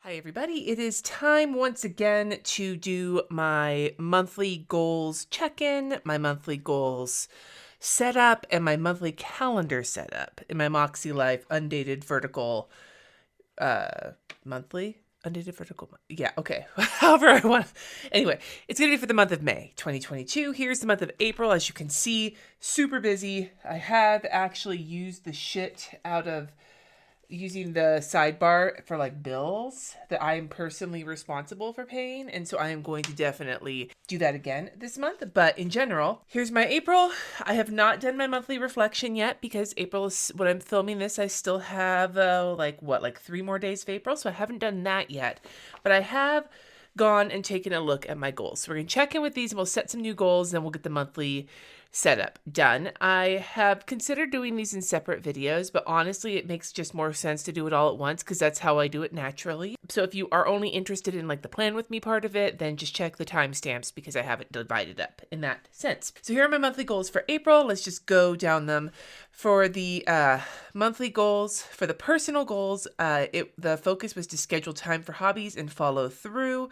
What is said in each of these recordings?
Hi, everybody. It is time once again to do my monthly goals check-in, my monthly goals setup, and my monthly calendar setup in my MakseLife undated vertical monthly undated vertical. Yeah, okay. However I want. Anyway, it's going to be for the month of May 2022. Here's the month of April. As you can see, super busy. I have actually used the shit out of using the sidebar for like bills that I am personally responsible for paying. And so I am going to definitely do that again this month. But in general, here's my April. I have not done my monthly reflection yet because April is when I'm filming this. I still have like 3 more days of April. So I haven't done that yet, but I have gone and taken a look at my goals. So we're going to check in with these and we'll set some new goals. And then we'll get the monthly setup done. I have considered doing these in separate videos, but honestly, it makes just more sense to do it all at once because that's how I do it naturally. So if you are only interested in like the plan with me part of it, then just check the timestamps because I have it divided up in that sense. So here are my monthly goals for April. Let's just go down them. For the monthly goals, for the personal goals, the focus was to schedule time for hobbies and follow through.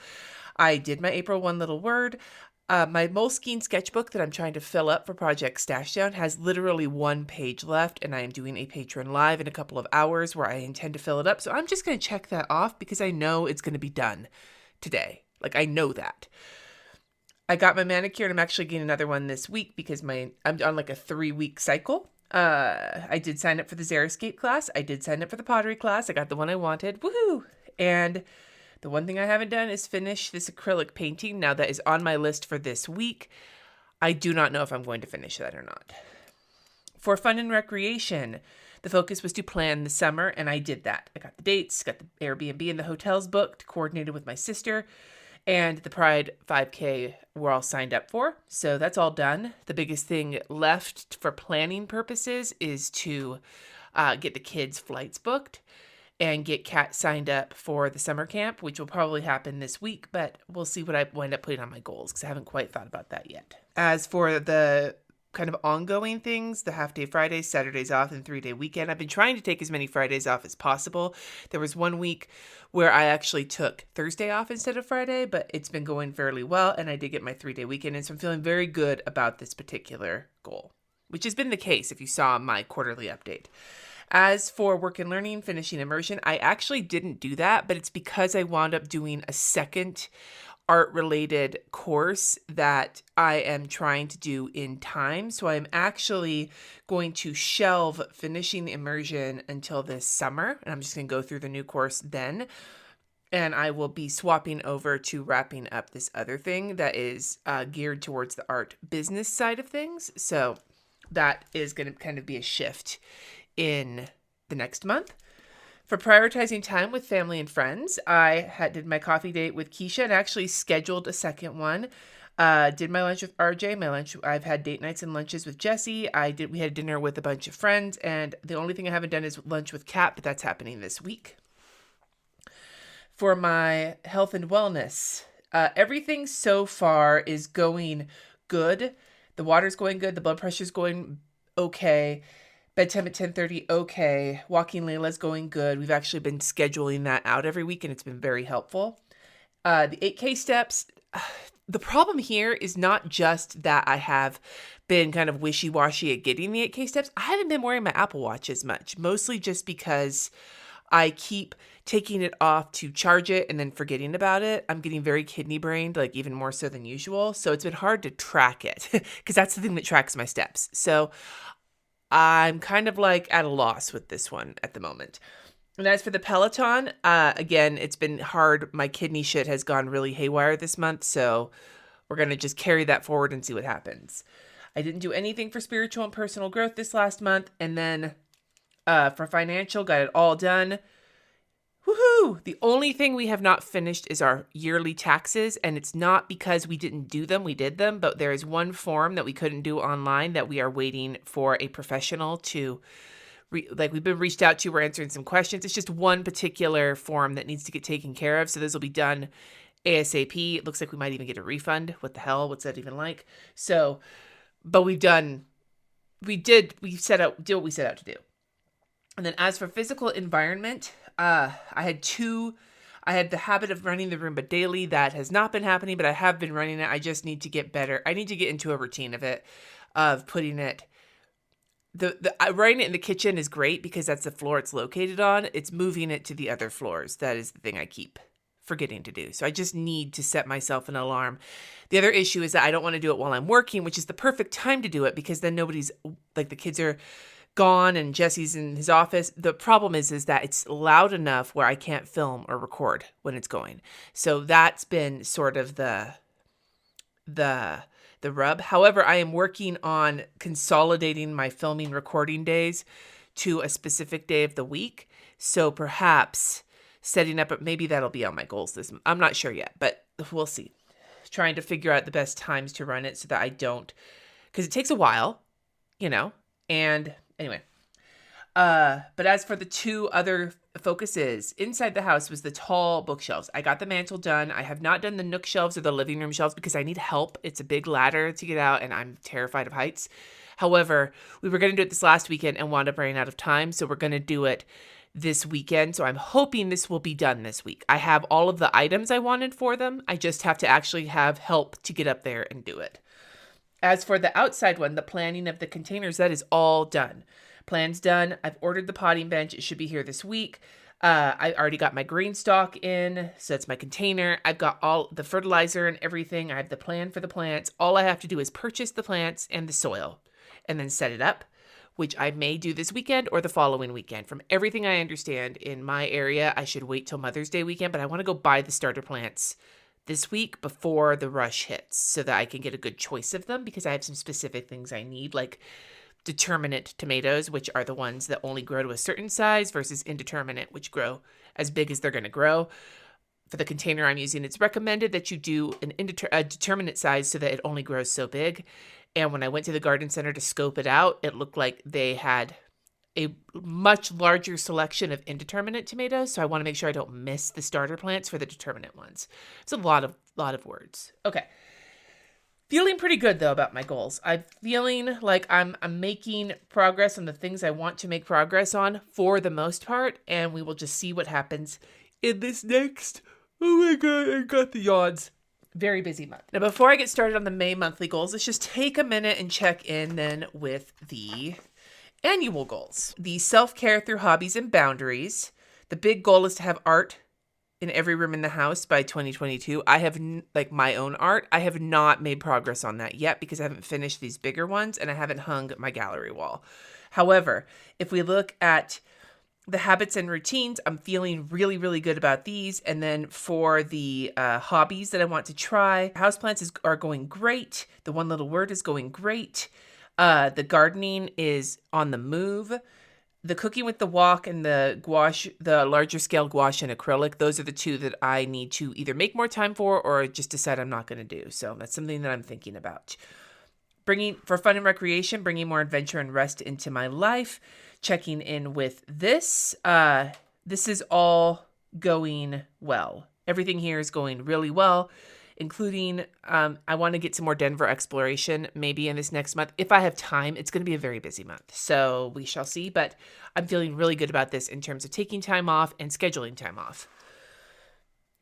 I did my April one little word. My Moleskine sketchbook that I'm trying to fill up for Project Stash Down has literally 1 page left, and I am doing a Patreon live in a couple of hours where I intend to fill it up. So I'm just going to check that off because I know it's going to be done today. Like, I know that. I got my manicure, and I'm actually getting another one this week because I'm on like a 3-week cycle. I did sign up for the Xeriscape class. I did sign up for the pottery class. I got the one I wanted. Woohoo! And the one thing I haven't done is finish this acrylic painting. Now that is on my list for this week. I do not know if I'm going to finish that or not. For fun and recreation, the focus was to plan the summer, and I did that. I got the dates, got the Airbnb and the hotels booked, coordinated with my sister, and the Pride 5K we're all signed up for. So that's all done. The biggest thing left for planning purposes is to get the kids' flights booked and get Kat signed up for the summer camp, which will probably happen this week, but we'll see what I wind up putting on my goals because I haven't quite thought about that yet. As for the kind of ongoing things, the half-day Fridays, Saturdays off, and 3-day weekend, I've been trying to take as many Fridays off as possible. There was 1 week where I actually took Thursday off instead of Friday, but it's been going fairly well, and I did get my 3-day weekend, and so I'm feeling very good about this particular goal, which has been the case if you saw my quarterly update. As for work and learning, finishing immersion, I actually didn't do that, but it's because I wound up doing a second art-related course that I am trying to do in time. So I'm actually going to shelve finishing the immersion until this summer, and I'm just going to go through the new course then. And I will be swapping over to wrapping up this other thing that is geared towards the art business side of things. So that is going to kind of be a shift in the next month. For prioritizing time with family and friends, I did my coffee date with Keisha and actually scheduled a second one. Did my lunch with RJ. I've had date nights and lunches with Jesse. We had dinner with a bunch of friends, and the only thing I haven't done is lunch with Kat, but that's happening this week. For my health and wellness, everything so far is going good. The water's going good. The blood pressure's going okay. Bedtime at 10:30, okay. Walking Layla's going good. We've actually been scheduling that out every week, and it's been very helpful. The 8K steps, the problem here is not just that I have been kind of wishy-washy at getting the 8K steps. I haven't been wearing my Apple Watch as much, mostly just because I keep taking it off to charge it and then forgetting about it. I'm getting very kidney brained, like even more so than usual. So it's been hard to track it because that's the thing that tracks my steps. So I'm kind of like at a loss with this one at the moment. And as for the Peloton, again, it's been hard. My kidney shit has gone really haywire this month, so we're going to just carry that forward and see what happens. I didn't do anything for spiritual and personal growth this last month. And then for financial, got it all done. Woohoo! The only thing we have not finished is our yearly taxes, and it's not because we didn't do them. We did them, but there is one form that we couldn't do online that we are waiting for a professional to, we've been reached out to. We're answering some questions. It's just one particular form that needs to get taken care of, so this will be done ASAP. It looks like we might even get a refund. What the hell? What's that even like? So, but we did what we set out to do. And then as for physical environment, I I had the habit of running the Roomba daily. That has not been happening, but I have been running it. I just need to get better. I need to get into a routine of it, of putting it. Running it in the kitchen is great because that's the floor it's located on. It's moving it to the other floors. That is the thing I keep forgetting to do. So I just need to set myself an alarm. The other issue is that I don't want to do it while I'm working, which is the perfect time to do it because then nobody's, like, the kids are gone and Jesse's in his office. The problem is that it's loud enough where I can't film or record when it's going. So that's been sort of the rub. However, I am working on consolidating my filming recording days to a specific day of the week. So perhaps setting up, maybe that'll be on my goals this month. I'm not sure yet, but we'll see. Trying to figure out the best times to run it so that I don't, because it takes a while, and anyway. But as for the two other focuses, inside the house was the tall bookshelves. I got the mantle done. I have not done the nook shelves or the living room shelves because I need help. It's a big ladder to get out and I'm terrified of heights. However, we were going to do it this last weekend and wound up running out of time. So we're going to do it this weekend. So I'm hoping this will be done this week. I have all of the items I wanted for them. I just have to actually have help to get up there and do it. As for the outside one, the planning of the containers, that is all done. Plan's done. I've ordered the potting bench. It should be here this week. I already got my green stock in, so that's my container. I've got all the fertilizer and everything. I have the plan for the plants. All I have to do is purchase the plants and the soil and then set it up, which I may do this weekend or the following weekend. From everything I understand in my area, I should wait till Mother's Day weekend, but I want to go buy the starter plants this week before the rush hits so that I can get a good choice of them because I have some specific things I need, like determinate tomatoes, which are the ones that only grow to a certain size versus indeterminate, which grow as big as they're going to grow. For the container I'm using, it's recommended that you do a determinate size so that it only grows so big. And when I went to the garden center to scope it out, it looked like they had a much larger selection of indeterminate tomatoes. So I want to make sure I don't miss the starter plants for the determinate ones. It's a lot of words. Okay. Feeling pretty good though about my goals. I'm feeling like I'm making progress on the things I want to make progress on for the most part. And we will just see what happens in this next, oh my God, I got the yawns, very busy month. Now, before I get started on the May monthly goals, let's just take a minute and check in then with the annual goals. The self-care through hobbies and boundaries. The big goal is to have art in every room in the house by 2022. I have my own art. I have not made progress on that yet because I haven't finished these bigger ones and I haven't hung my gallery wall. However, if we look at the habits and routines, I'm feeling really, really good about these. And then for the hobbies that I want to try, houseplants are going great. The one little word is going great. The gardening is on the move. The cooking with the wok and the gouache, the larger scale gouache and acrylic, those are the two that I need to either make more time for or just decide I'm not going to do. So that's something that I'm thinking about. For fun and recreation, bringing more adventure and rest into my life. Checking in with this. This is all going well. Everything here is going really well, including I want to get some more Denver exploration maybe in this next month. If I have time, it's going to be a very busy month. So we shall see. But I'm feeling really good about this in terms of taking time off and scheduling time off.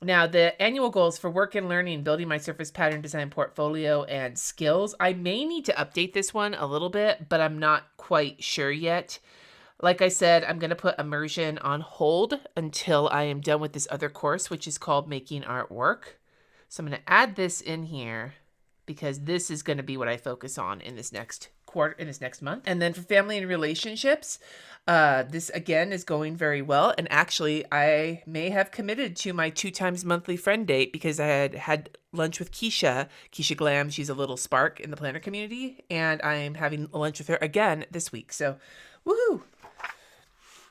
Now, the annual goals for work and learning, building my surface pattern design portfolio and skills. I may need to update this one a little bit, but I'm not quite sure yet. Like I said, I'm going to put immersion on hold until I am done with this other course, which is called Making Art Work. So I'm going to add this in here because this is going to be what I focus on in this next month. And then for family and relationships, this again is going very well. And actually, I may have committed to my 2 times monthly friend date because I had lunch with Keisha Glam. She's a little spark in the planner community. And I'm having lunch with her again this week. So woohoo!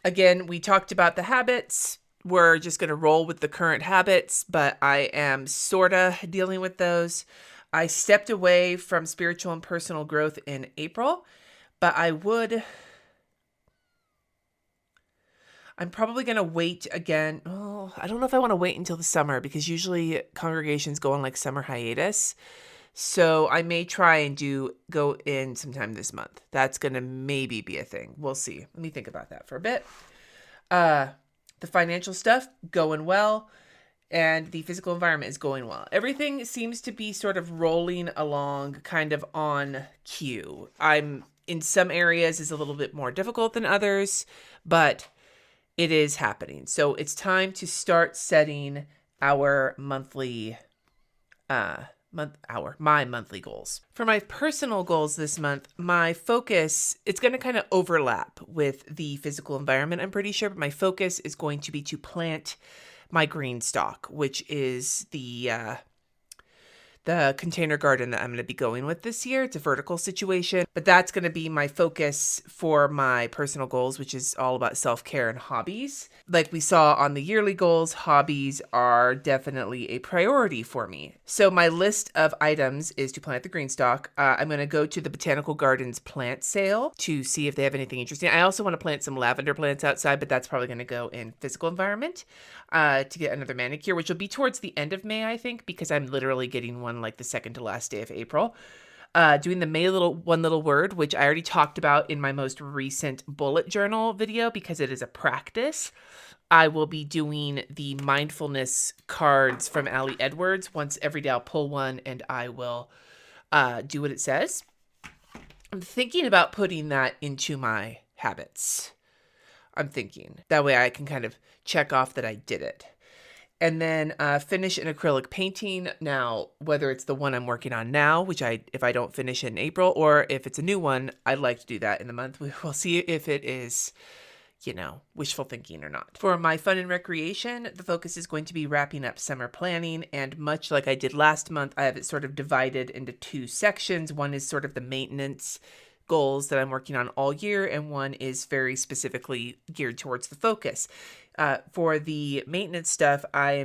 Again, we talked about the habits. We're just going to roll with the current habits, but I am sort of dealing with those. I stepped away from spiritual and personal growth in April, but I'm probably going to wait again. Oh, I don't know if I want to wait until the summer because usually congregations go on like summer hiatus. So I may try and go in sometime this month. That's going to maybe be a thing. We'll see. Let me think about that for a bit. The financial stuff going well. and the physical environment is going well. Everything seems to be sort of rolling along kind of on cue. I'm in some areas is a little bit more difficult than others, but it is happening. So it's time to start setting our monthly my monthly goals. For my personal goals this month, my focus, it's going to kind of overlap with the physical environment, I'm pretty sure, but my focus is going to be to plant my green stock, which is the container garden that I'm going to be going with this year. It's a vertical situation, but that's going to be my focus for my personal goals, which is all about self-care and hobbies. Like we saw on the yearly goals, hobbies are definitely a priority for me. So my list of items is to plant the green stock. I'm going to go to the Botanical Gardens plant sale to see if they have anything interesting. I also want to plant some lavender plants outside, but that's probably going to go in physical environment to get another manicure, which will be towards the end of May, I think, because I'm literally getting one like the second to last day of April. Doing the May one little word, which I already talked about in my most recent bullet journal video because it is a practice. I will be doing the mindfulness cards from Allie Edwards. Once every day I'll pull one and I will do what it says. I'm thinking about putting that into my habits. I'm thinking. That way I can kind of check off that I did it. And then finish an acrylic painting. Now, whether it's the one I'm working on now, which if I don't finish it in April, or if it's a new one, I'd like to do that in the month. We'll see if it is, wishful thinking or not. For my fun and recreation, the focus is going to be wrapping up summer planning. And much like I did last month, I have it sort of divided into two sections. One is sort of the maintenance goals that I'm working on all year, and one is very specifically geared towards the focus. For the maintenance stuff, I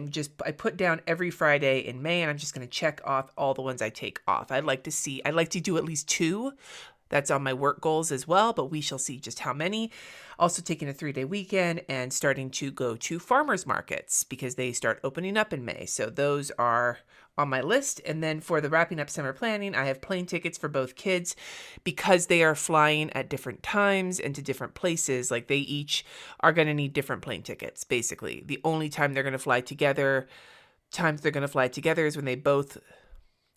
put down every Friday in May, and I'm just going to check off all the ones I take off. I'd like to do at least 2. That's on my work goals as well, but we shall see just how many. Also taking a 3-day weekend and starting to go to farmers markets because they start opening up in May. So those are on my list. And then for the wrapping up summer planning, I have plane tickets for both kids because they are flying at different times and to different places. Like they each are going to need different plane tickets, basically. The only times they're going to fly together is when they both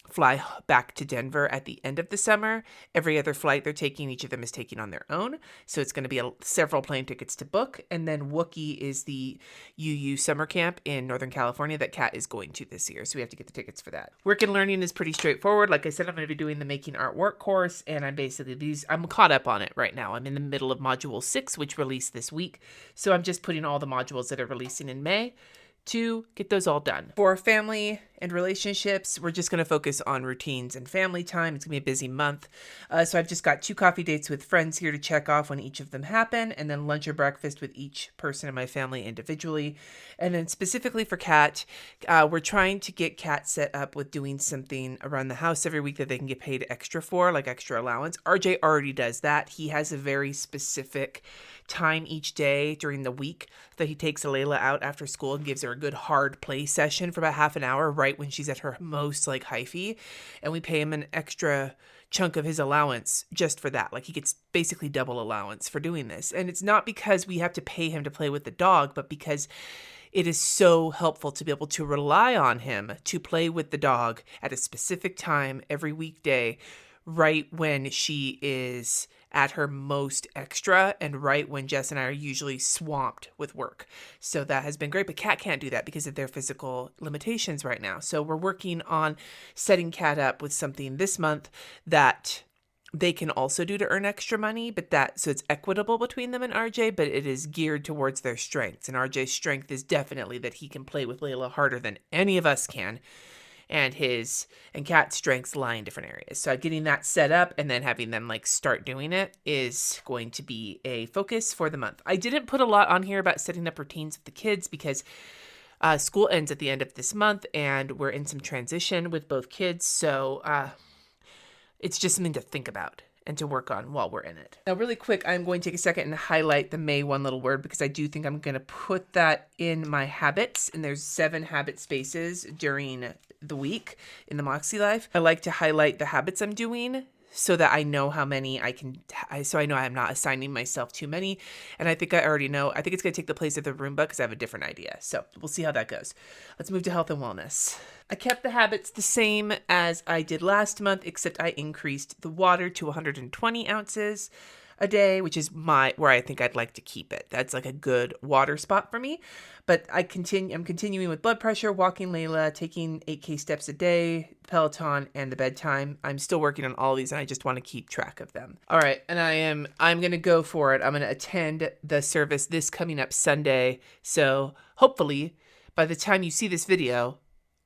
fly back to Denver at the end of the summer. Every other flight they're taking, each of them is taking on their own. So it's going to be several plane tickets to book. And then Wookie is the UU summer camp in Northern California that Kat is going to this year. So we have to get the tickets for that. Work and learning is pretty straightforward. Like I said, I'm going to be doing the Making Art Work course, and I'm caught up on it right now. I'm in the middle of Module 6, which released this week. So I'm just putting all the modules that are releasing in May to get those all done. For family and relationships, we're just going to focus on routines and family time. It's going to be a busy month. So I've just got 2 coffee dates with friends here to check off when each of them happen, and then lunch or breakfast with each person in my family individually. And then specifically for Kat, we're trying to get Kat set up with doing something around the house every week that they can get paid extra for, like extra allowance. RJ already does that. He has a very specific time each day during the week that he takes Alayla out after school and gives her a good hard play session for about half an hour right when she's at her most like hyphy, and we pay him an extra chunk of his allowance just for that. Like he gets basically double allowance for doing this. And it's not because we have to pay him to play with the dog, but because it is so helpful to be able to rely on him to play with the dog at a specific time every weekday, right when she is at her most extra and right when Jess and I are usually swamped with work. So that has been great, but Kat can't do that because of their physical limitations right now. So we're working on setting Kat up with something this month that they can also do to earn extra money, so it's equitable between them and RJ, but it is geared towards their strengths. And RJ's strength is definitely that he can play with Layla harder than any of us can. And Kat's strengths lie in different areas. So getting that set up and then having them start doing it is going to be a focus for the month. I didn't put a lot on here about setting up routines with the kids because school ends at the end of this month and we're in some transition with both kids. So it's just something to think about and to work on while we're in it. Now, really quick, I'm going to take a second and highlight the May one little word because I do think I'm going to put that in my habits, and there's 7 habit spaces during the week in the MakseLife. I like to highlight the habits I'm doing so that I know how many so I know I'm not assigning myself too many. And I think I already know. I think it's going to take the place of the Roomba because I have a different idea. So we'll see how that goes. Let's move to health and wellness. I kept the habits the same as I did last month, except I increased the water to 120 ounces a day, which is where I think I'd like to keep it. That's like a good water spot for me. But I'm continuing with blood pressure, walking Layla, taking 8K steps a day, Peloton, and the bedtime. I'm still working on all of these, and I just want to keep track of them. All right, and I'm going to go for it. I'm going to attend the service this coming up Sunday. So hopefully by the time you see this video,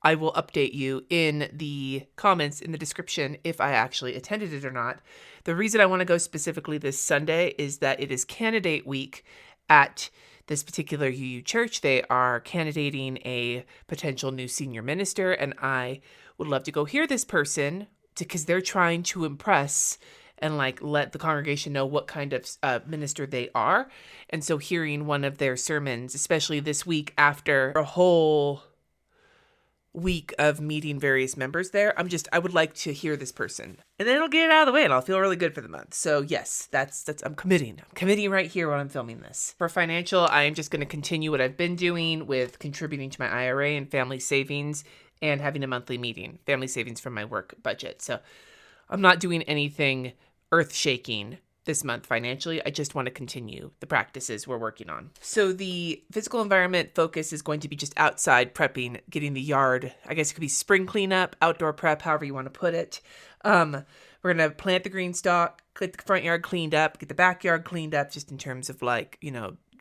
I will update you in the comments in the description if I actually attended it or not. The reason I want to go specifically this Sunday is that it is candidate week at this particular UU church. They are candidating a potential new senior minister, and I would love to go hear this person because they're trying to impress and like let the congregation know what kind of minister they are. And so hearing one of their sermons, especially this week after a whole week of meeting various members there, I would like to hear this person, and then it'll get it out of the way and I'll feel really good for the month. So yes, that's I'm committing right here when I'm filming this. For financial, I am just going to continue what I've been doing with contributing to my IRA and family savings and having a monthly meeting, family savings from my work budget. So I'm not doing anything earth-shaking this month financially. I just want to continue the practices we're working on. So the physical environment focus is going to be just outside prepping, getting the yard, I guess it could be spring cleanup, outdoor prep, however you want to put it. We're going to plant the green stalk, get the front yard cleaned up, get the backyard cleaned up, just in terms of like,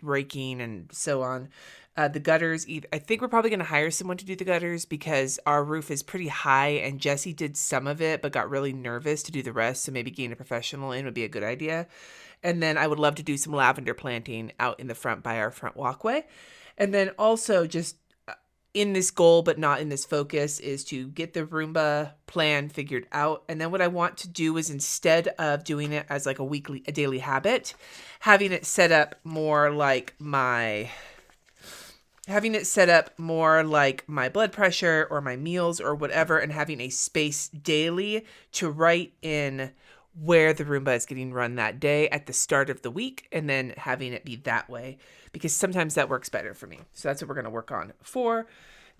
raking and so on. The gutters, I think we're probably going to hire someone to do the gutters because our roof is pretty high and Jesse did some of it but got really nervous to do the rest, so maybe getting a professional in would be a good idea. And then I would love to do some lavender planting out in the front by our front walkway. And then also just in this goal but not in this focus is to get the Roomba plan figured out. And then what I want to do is, instead of doing it as like a daily habit, having it set up more like my blood pressure or my meals or whatever, and having a space daily to write in where the Roomba is getting run that day at the start of the week, and then having it be that way, because sometimes that works better for me. So that's what we're going to work on for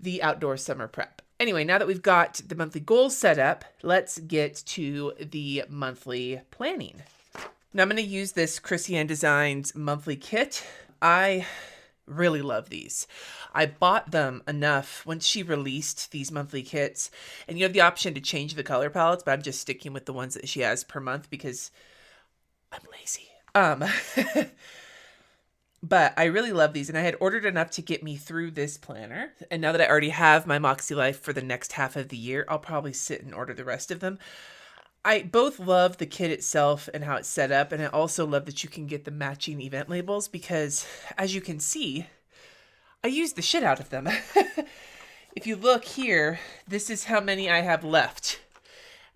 the outdoor summer prep. Anyway, now that we've got the monthly goals set up, let's get to the monthly planning. Now I'm going to use this Chrissy Ann Designs monthly kit. I really love these. I bought them enough when she released these monthly kits, and you have the option to change the color palettes, but I'm just sticking with the ones that she has per month because I'm lazy. But I really love these, and I had ordered enough to get me through this planner. And now that I already have my MakseLife for the next half of the year, I'll probably sit and order the rest of them. I both love the kit itself and how it's set up, and I also love that you can get the matching event labels because, as you can see, I use the shit out of them. If you look here, this is how many I have left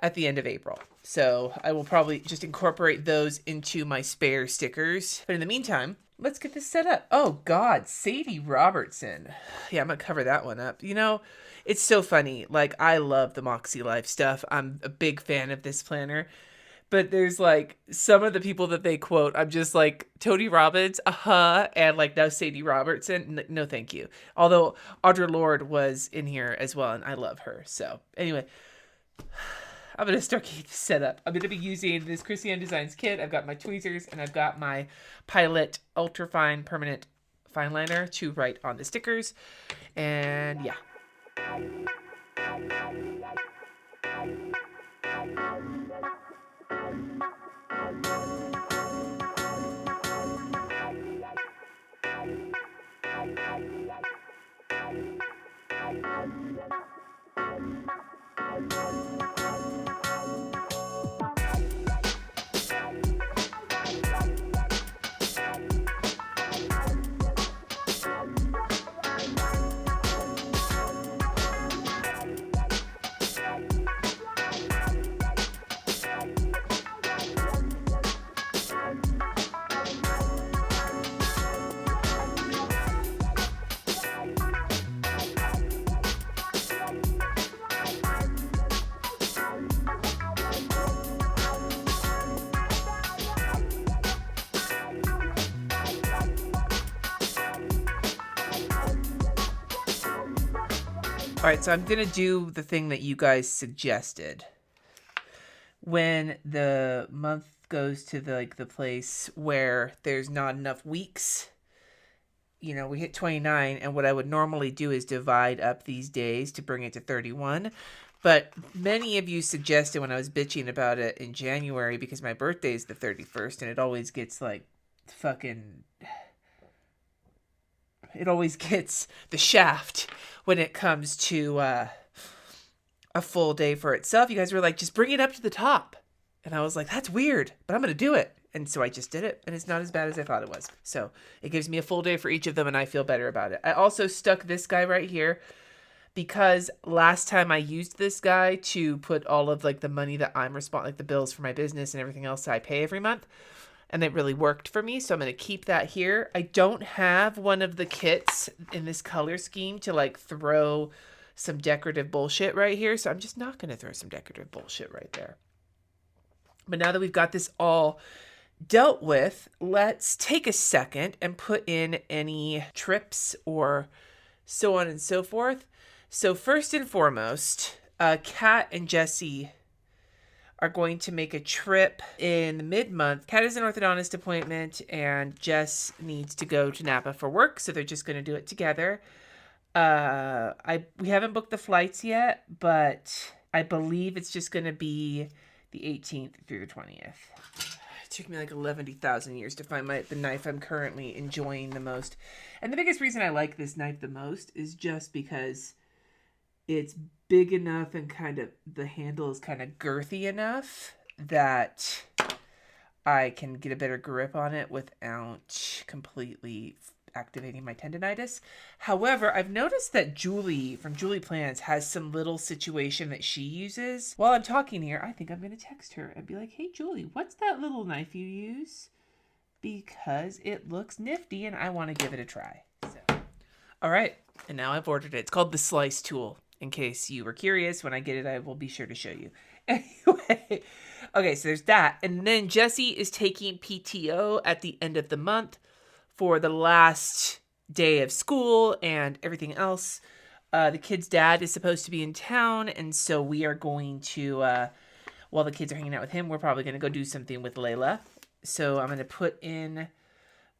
at the end of April. So I will probably just incorporate those into my spare stickers. But in the meantime, let's get this set up. Oh God, Sadie Robertson. Yeah, I'm gonna cover that one up. It's so funny. Like, I love the MakseLife stuff. I'm a big fan of this planner. But there's like some of the people that they quote, I'm just like, Tony Robbins, and like, no, Sadie Robertson, no thank you. Although Audre Lorde was in here as well, and I love her. So anyway, I'm going to start getting this set up. I'm going to be using this Chrissy Ann Designs kit. I've got my tweezers, and I've got my Pilot Ultra Fine Permanent Fine Liner to write on the stickers. And yeah. All right, so I'm going to do the thing that you guys suggested. When the month goes to the place where there's not enough weeks, you know, we hit 29, and what I would normally do is divide up these days to bring it to 31. But many of you suggested when I was bitching about it in January, because my birthday is the 31st, and it always gets like fucking... It always gets the shaft when it comes to a full day for itself. You guys were like, just bring it up to the top. And I was like, that's weird, but I'm going to do it. And so I just did it, and it's not as bad as I thought it was. So it gives me a full day for each of them, and I feel better about it. I also stuck this guy right here because last time I used this guy to put all of like the money that I'm responsible, like the bills for my business and everything else that I pay every month. And it really worked for me, so I'm going to keep that here. I don't have one of the kits in this color scheme to like throw some decorative bullshit right here, so I'm just not going to throw some decorative bullshit right there. But now that we've got this all dealt with, let's take a second and put in any trips or so on and so forth. So first and foremost, Kat and Jesse are going to make a trip in the mid-month. Kat has an orthodontist appointment, and Jess needs to go to Napa for work, so they're just going to do it together. We haven't booked the flights yet, but I believe it's just going to be the 18th through the 20th. It took me like 11,000 years to find the knife I'm currently enjoying the most. And the biggest reason I like this knife the most is just because it's big enough and kind of the handle is kind of girthy enough that I can get a better grip on it without completely activating my tendonitis. However, I've noticed that Julie from Julie Plans has some little situation that she uses. While I'm talking here, I think I'm going to text her and be like, hey, Julie, what's that little knife you use? Because it looks nifty and I want to give it a try. So, all right. And now I've ordered it. It's called the Slice Tool. In case you were curious, when I get it, I will be sure to show you. Anyway, okay, so there's that. And then Jesse is taking PTO at the end of the month for the last day of school and everything else. The kid's dad is supposed to be in town, and so we are going to, while the kids are hanging out with him, we're probably going to go do something with Layla. So I'm going to put in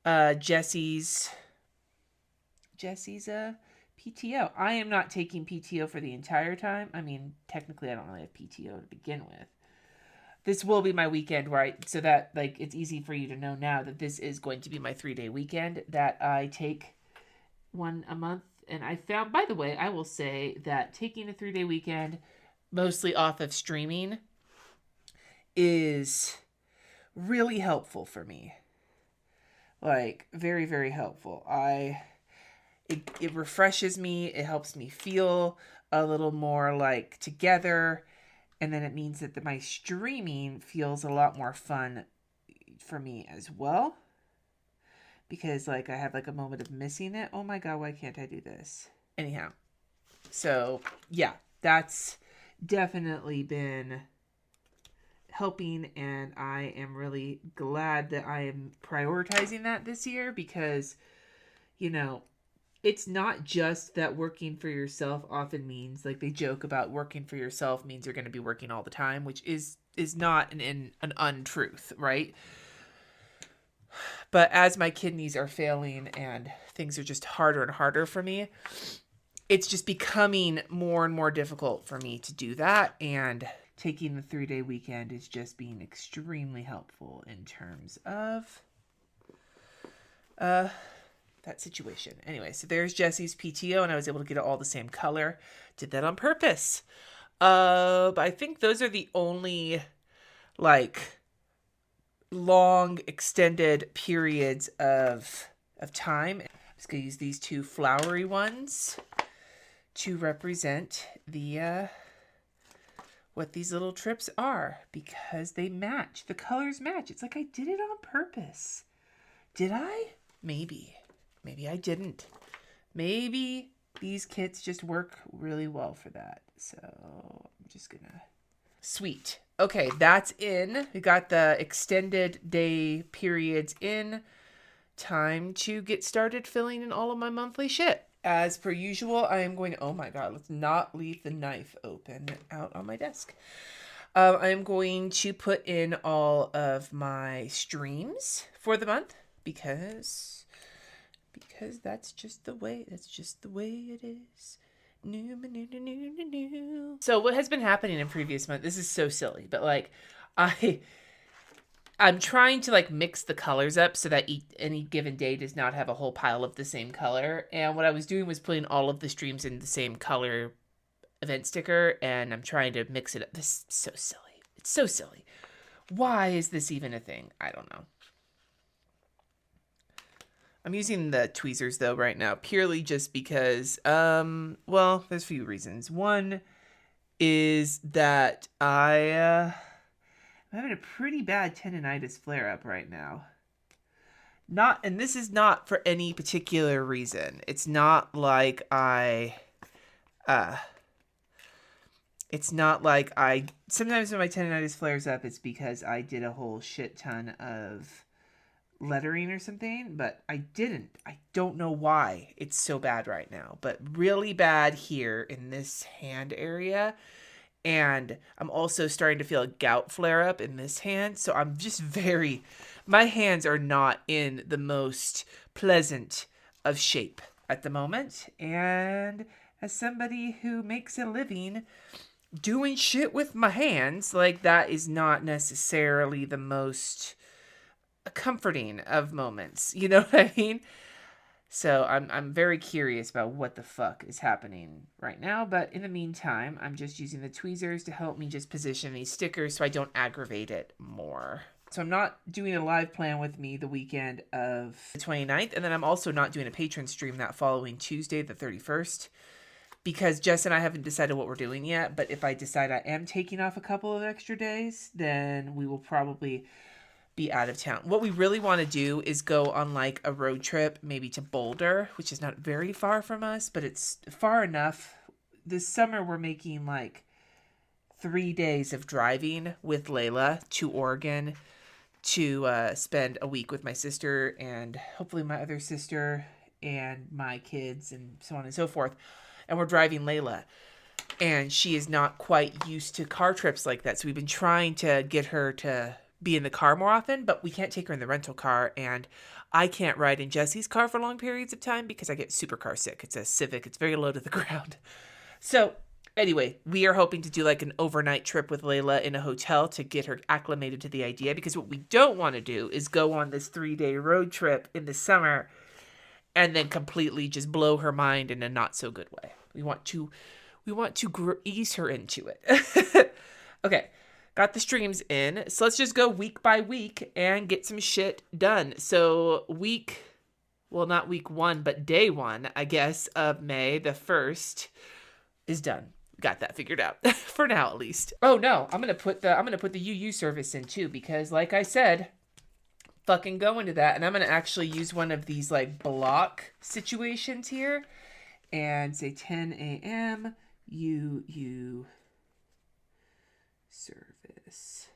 Jesse's PTO. I am not taking PTO for the entire time. I mean, technically I don't really have PTO to begin with. This will be my weekend, right? So that like it's easy for you to know now that this is going to be my 3-day weekend that I take one a month. And I found, by the way, I will say that taking a 3-day weekend mostly off of streaming is really helpful for me. Like very, very helpful. It refreshes me. It helps me feel a little more like together. And then it means that my streaming feels a lot more fun for me as well. Because like I have like a moment of missing it. Oh my God, why can't I do this? Anyhow. So yeah, that's definitely been helping. And I am really glad that I am prioritizing that this year because, you know, it's not just that working for yourself often means, like they joke about working for yourself means you're going to be working all the time, which is not an untruth, right? But as my kidneys are failing and things are just harder and harder for me, it's just becoming more and more difficult for me to do that. And taking the 3-day weekend is just being extremely helpful in terms of that situation. Anyway, so there's Jesse's PTO, and I was able to get it all the same color. Did that on purpose. But I think those are the only like long extended periods of time. I'm just gonna use these two flowery ones to represent the what these little trips are because they match. The colors match. It's like I did it on purpose. Did I? Maybe I didn't. Maybe these kits just work really well for that. So I'm just gonna... Sweet. Okay, that's in. We got the extended day periods in. Time to get started filling in all of my monthly shit. As per usual, I am going, oh my God, let's not leave the knife open out on my desk. I am going to put in all of my streams for the month because that's just the way it is. New. So what has been happening in previous month? This is so silly, but like I'm trying to like mix the colors up so that any given day does not have a whole pile of the same color. And what I was doing was putting all of the streams in the same color event sticker, and I'm trying to mix it up. This is so silly. It's so silly. Why is this even a thing? I don't know. I'm using the tweezers though right now purely just because well, there's a few reasons. One is that I'm having a pretty bad tendonitis flare up right now. And this is not for any particular reason. It's not like sometimes when my tendonitis flares up, it's because I did a whole shit ton of lettering or something, but I didn't. I don't know why it's so bad right now, but really bad here in this hand area. And I'm also starting to feel a gout flare up in this hand. So I'm just my hands are not in the most pleasant of shape at the moment. And as somebody who makes a living doing shit with my hands, like that is not necessarily the most comforting of moments. You know what I mean? So I'm very curious about what the fuck is happening right now. But in the meantime, I'm just using the tweezers to help me just position these stickers so I don't aggravate it more. So I'm not doing a live plan with me the weekend of the 29th. And then I'm also not doing a patron stream that following Tuesday, the 31st. Because Jess and I haven't decided what we're doing yet. But if I decide I am taking off a couple of extra days, then we will probably be out of town. What we really want to do is go on like a road trip, maybe to Boulder, which is not very far from us, but it's far enough. This summer we're making like 3 days of driving with Layla to Oregon to spend a week with my sister and hopefully my other sister and my kids and so on and so forth. And we're driving Layla. And she is not quite used to car trips like that. So we've been trying to get her to be in the car more often, but we can't take her in the rental car, and I can't ride in Jesse's car for long periods of time because I get super car sick. It's a Civic. It's very low to the ground. So anyway, we are hoping to do like an overnight trip with Layla in a hotel to get her acclimated to the idea, because what we don't want to do is go on this 3-day road trip in the summer and then completely just blow her mind in a not so good way. We want to ease her into it. Okay. Got the streams in. So let's just go week by week and get some shit done. So not week 1, but day 1, I guess, of May, the 1st, is done. Got that figured out. For now, at least. Oh no, I'm gonna put the UU service in too, because like I said, fucking go into that. And I'm gonna actually use one of these like block situations here and say 10 a.m. UU service,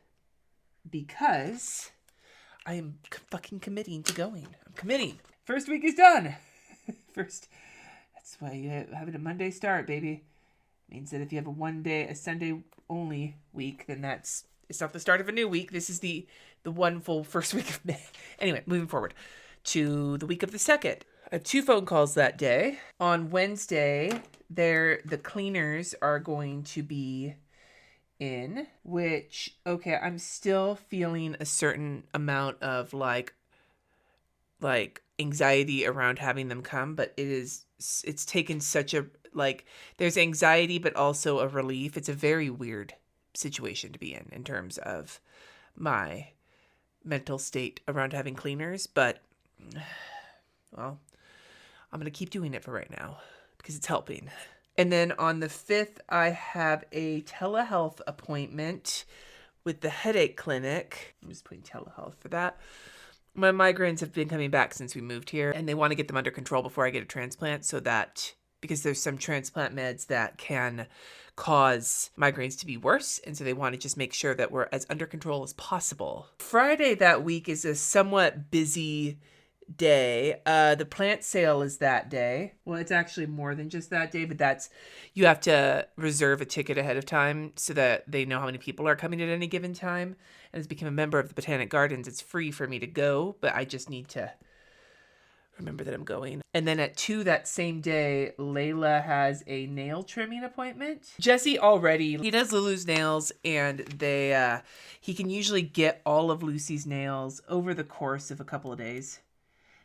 because I am fucking committing to going. I'm committing. First week is done. That's why you having a Monday start, baby. Means that if you have a Sunday only week, then it's not the start of a new week. This is the one full first week of May. Anyway, moving forward to the week of the 2nd. I have 2 phone calls that day. On Wednesday, the cleaners are going to be in, which, okay, I'm still feeling a certain amount of like anxiety around having them come, but it's taken such a, like, there's anxiety but also a relief. It's a very weird situation to be in terms of my mental state around having cleaners, but well, I'm gonna keep doing it for right now because it's helping. And then on the 5th, I have a telehealth appointment with the headache clinic. I'm just putting telehealth for that. My migraines have been coming back since we moved here, and they want to get them under control before I get a transplant, so that, because there's some transplant meds that can cause migraines to be worse, and so they want to just make sure that we're as under control as possible. Friday that week is a somewhat busy day. The plant sale is that day. Well, it's actually more than just that day, but you have to reserve a ticket ahead of time so that they know how many people are coming at any given time. And as become a member of the Botanic Gardens, it's free for me to go, but I just need to remember that I'm going. And then at 2 that same day, Layla has a nail trimming appointment. Jesse he does Lulu's nails, and he can usually get all of Lucy's nails over the course of a couple of days.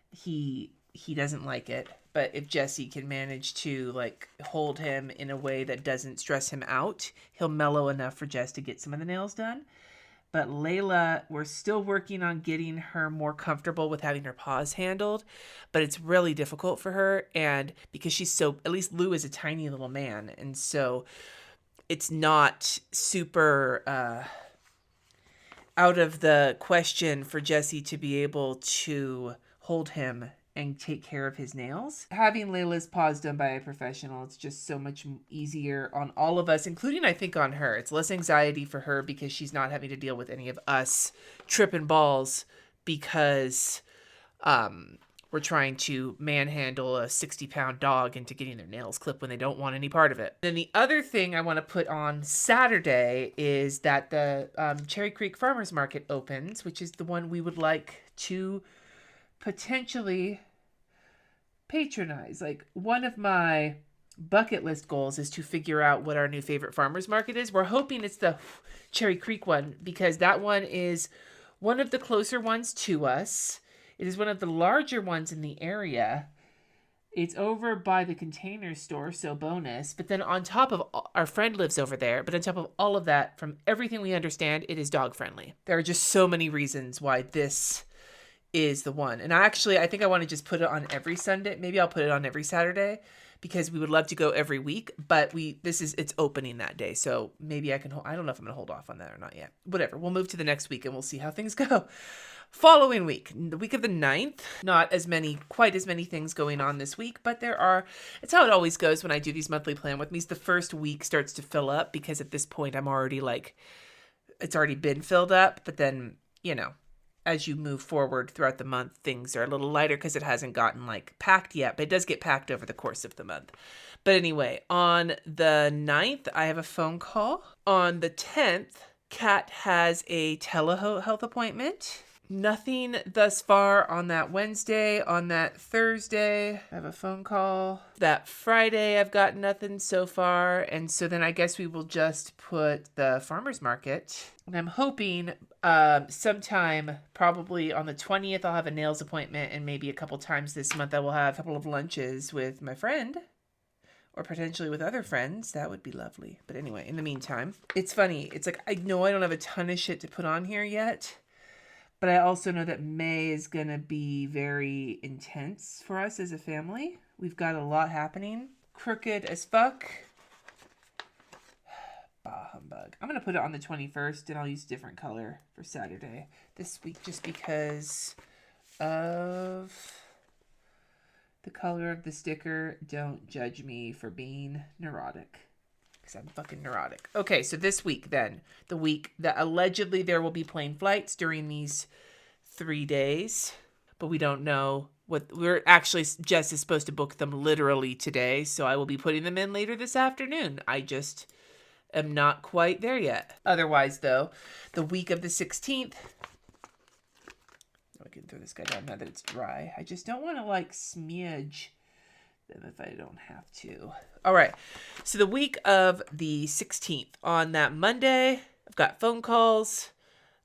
He doesn't like it, but if Jesse can manage to like hold him in a way that doesn't stress him out, he'll mellow enough for Jess to get some of the nails done. But Layla, we're still working on getting her more comfortable with having her paws handled, but it's really difficult for her. And because at least Lou is a tiny little man. And so it's not super out of the question for Jesse to be able to hold him and take care of his nails. Having Layla's paws done by a professional, it's just so much easier on all of us, including I think on her. It's less anxiety for her because she's not having to deal with any of us tripping balls because we're trying to manhandle a 60-pound dog into getting their nails clipped when they don't want any part of it. Then the other thing I want to put on Saturday is that the Cherry Creek Farmers Market opens, which is the one we would like to potentially patronize. Like, one of my bucket list goals is to figure out what our new favorite farmers market is. We're hoping it's the Cherry Creek one because that one is one of the closer ones to us. It is one of the larger ones in the area. It's over by the Container Store, so bonus. But then on top of, our friend lives over there, but on top of all of that, from everything we understand, it is dog friendly. There are just so many reasons why this is the one. And I think I want to just put it on every Sunday. Maybe I'll put it on every Saturday because we would love to go every week, but it's opening that day. So maybe I don't know if I'm going to hold off on that or not yet. Whatever. We'll move to the next week and we'll see how things go. Following week, the week of the 9th, not quite as many things going on this week, but it's how it always goes when I do these monthly plan with me. The first week starts to fill up because at this point I'm already it's already been filled up, but then, as you move forward throughout the month, things are a little lighter because it hasn't gotten packed yet, but it does get packed over the course of the month. But anyway, on the 9th, I have a phone call. On the 10th, Kat has a telehealth appointment. Nothing thus far on that Wednesday. On that Thursday, I have a phone call. That Friday, I've got nothing so far. And so then I guess we will just put the farmer's market. And I'm hoping sometime, probably on the 20th, I'll have a nails appointment. And maybe a couple times this month, I will have a couple of lunches with my friend. Or potentially with other friends. That would be lovely. But anyway, in the meantime, it's funny. It's I know I don't have a ton of shit to put on here yet. But I also know that May is going to be very intense for us as a family. We've got a lot happening. Crooked as fuck. Bah humbug. I'm going to put it on the 21st, and I'll use a different color for Saturday this week just because of the color of the sticker. Don't judge me for being neurotic. Because I'm fucking neurotic. Okay, so this week then, the week that allegedly there will be plane flights during these 3 days, but we don't know Jess is supposed to book them literally today, so I will be putting them in later this afternoon. I just am not quite there yet. Otherwise, though, the week of the 16th, I can throw this guy down now that it's dry. I just don't want to smudge them if I don't have to. All right. So the week of the 16th, on that Monday, I've got phone calls.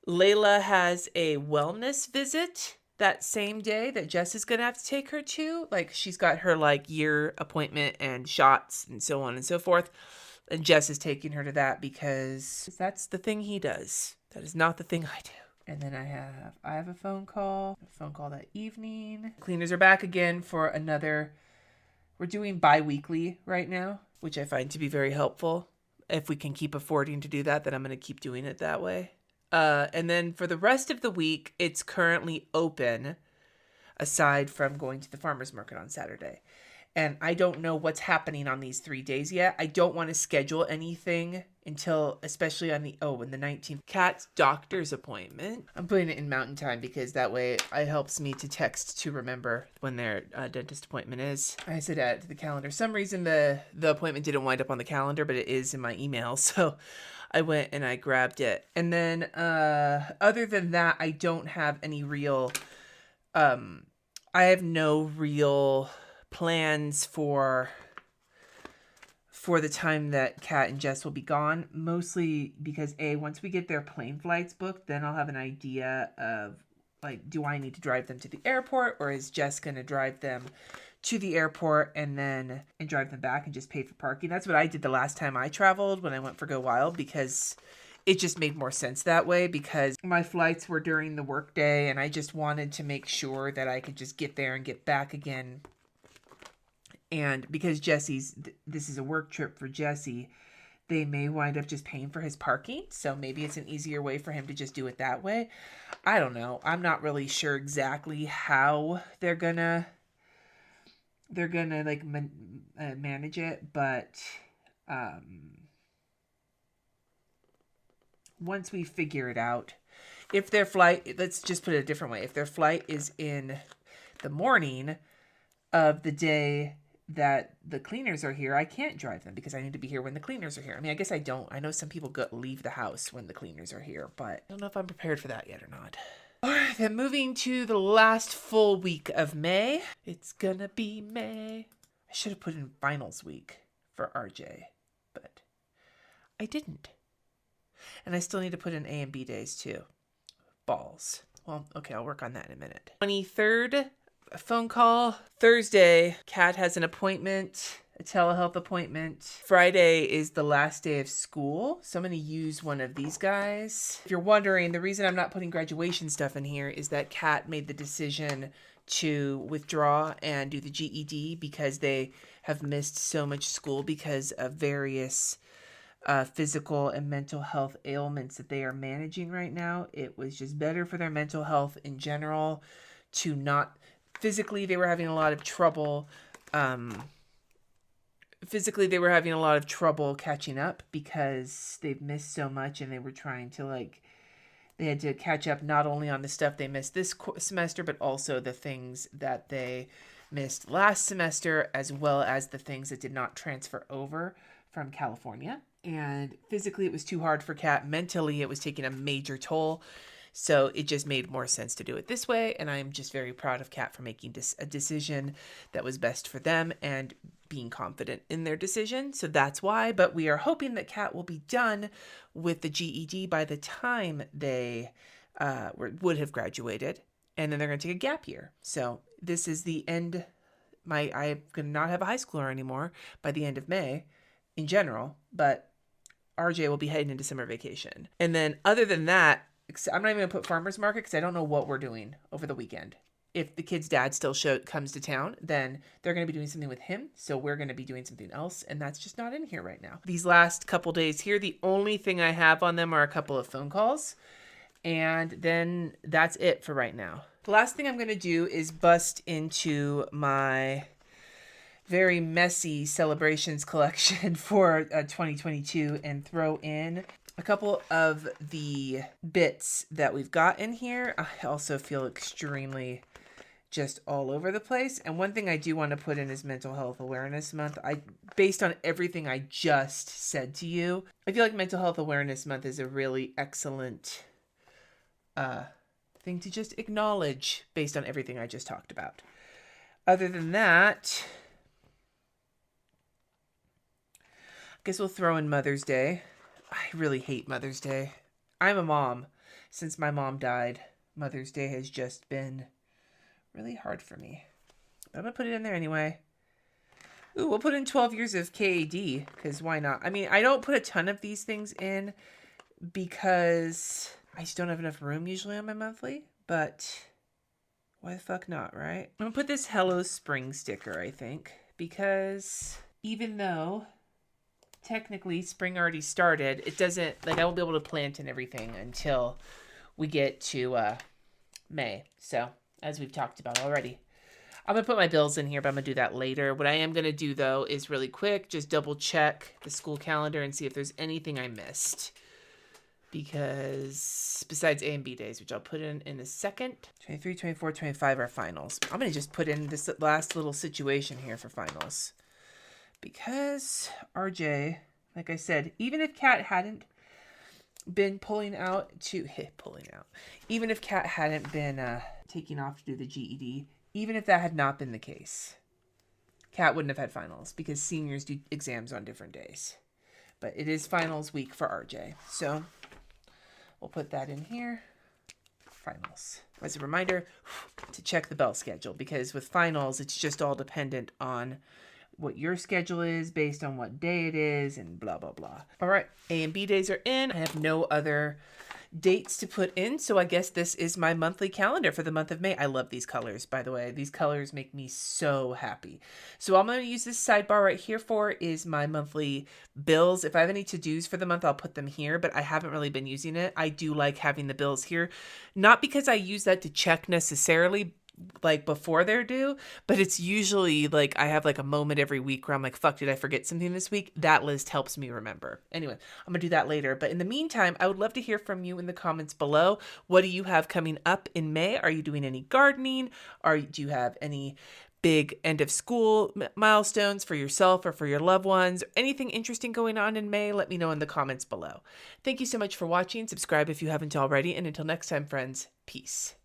Layla has a wellness visit that same day that Jess is going to have to take her to. She's got her year appointment and shots and so on and so forth. And Jess is taking her to that because that's the thing he does. That is not the thing I do. And then I have a phone call that evening. Cleaners are back again for another. We're doing bi-weekly right now, which I find to be very helpful. If we can keep affording to do that, then I'm going to keep doing it that way. And then for the rest of the week, it's currently open, aside from going to the farmer's market on Saturday. And I don't know what's happening on these 3 days yet. I don't want to schedule anything until, especially on the 19th. Cat's doctor's appointment. I'm putting it in mountain time because that way it helps me to text to remember when their dentist appointment is. I said add it to the calendar. Some reason the appointment didn't wind up on the calendar, but it is in my email. So I went and I grabbed it. And then other than that, I don't have any real, I have no real plans for the time that Kat and Jess will be gone, mostly because once we get their plane flights booked, then I'll have an idea of, like, do I need to drive them to the airport, or is Jess going to drive them to the airport and drive them back and just pay for parking? That's what I did the last time I traveled when I went for Go Wild, because it just made more sense that way, because my flights were during the workday and I just wanted to make sure that I could just get there and get back again. And because this is a work trip for Jesse, they may wind up just paying for his parking. So maybe it's an easier way for him to just do it that way. I don't know. I'm not really sure exactly how they're gonna like manage it. But once we figure it out, if their flight, let's just put it a different way. If their flight is in the morning of the day that the cleaners are here, I can't drive them because I need to be here when the cleaners are here. I mean, I guess I don't. I know some people leave the house when the cleaners are here, but I don't know if I'm prepared for that yet or not. All right, then moving to the last full week of May. It's gonna be May. I should have put in finals week for RJ, but I didn't. And I still need to put in A and B days too. Balls. Well, okay, I'll work on that in a minute. 23rd. A phone call. Thursday, Kat has an appointment, a telehealth appointment. Friday is the last day of school, so I'm going to use one of these guys. If you're wondering, the reason I'm not putting graduation stuff in here is that Kat made the decision to withdraw and do the GED because they have missed so much school because of various physical and mental health ailments that they are managing right now. It was just better for their mental health in general to not... Physically, they were having a lot of trouble. Catching up because they've missed so much, and they were trying to they had to catch up not only on the stuff they missed this semester, but also the things that they missed last semester, as well as the things that did not transfer over from California. And physically, it was too hard for Kat. Mentally, it was taking a major toll. So it just made more sense to do it this way. And I'm just very proud of Kat for making a decision that was best for them and being confident in their decision. So that's why. But we are hoping that Kat will be done with the GED by the time they would have graduated. And then they're going to take a gap year. So this is the end. I'm going to not have a high schooler anymore by the end of May in general. But RJ will be heading into summer vacation. And then other than that, I'm not even going to put farmer's market because I don't know what we're doing over the weekend. If the kid's dad still comes to town, then they're going to be doing something with him. So we're going to be doing something else. And that's just not in here right now. These last couple days here, the only thing I have on them are a couple of phone calls. And then that's it for right now. The last thing I'm going to do is bust into my very messy celebrations collection for 2022 and throw in a couple of the bits that we've got in here. I also feel extremely just all over the place. And one thing I do want to put in is Mental Health Awareness Month. Based on everything I just said to you, I feel like Mental Health Awareness Month is a really excellent thing to just acknowledge based on everything I just talked about. Other than that, I guess we'll throw in Mother's Day. I really hate Mother's Day. I'm a mom. Since my mom died, Mother's Day has just been really hard for me. But I'm going to put it in there anyway. Ooh, we'll put in 12 years of KAD, because why not? I mean, I don't put a ton of these things in because I just don't have enough room usually on my monthly, but why the fuck not, right? I'm going to put this Hello Spring sticker, I think, because even though technically spring already started, it doesn't, I won't be able to plant and everything until we get to May. So as we've talked about already, I'm going to put my bills in here, but I'm going to do that later. What I am going to do, though, is really quick, just double check the school calendar and see if there's anything I missed. Because besides A and B days, which I'll put in a second, 23, 24, 25 are finals. I'm going to just put in this last little situation here for finals. Because RJ, like I said, even if Kat hadn't been even if Kat hadn't been taking off to do the GED, even if that had not been the case, Kat wouldn't have had finals because seniors do exams on different days. But it is finals week for RJ. So we'll put that in here. Finals. As a reminder to check the bell schedule, because with finals, it's just all dependent on what your schedule is based on what day it is and blah, blah, blah. All right. A and B days are in. I have no other dates to put in. So I guess this is my monthly calendar for the month of May. I love these colors, by the way. These colors make me so happy. So all I'm going to use this sidebar right here for is my monthly bills. If I have any to-dos for the month, I'll put them here, but I haven't really been using it. I do like having the bills here, not because I use that to check necessarily, like before they're due, but it's usually like I have like a moment every week where I'm like, fuck, did I forget something this week? That list helps me remember. Anyway, I'm gonna do that later, but in the meantime, I would love to hear from you in the comments below. What do you have coming up in May? Are you doing any gardening? Do you have any big end of school milestones for yourself or for your loved ones? Anything interesting going on in May? Let me know in the comments below. Thank you so much for watching. Subscribe if you haven't already, and until next time, friends, peace.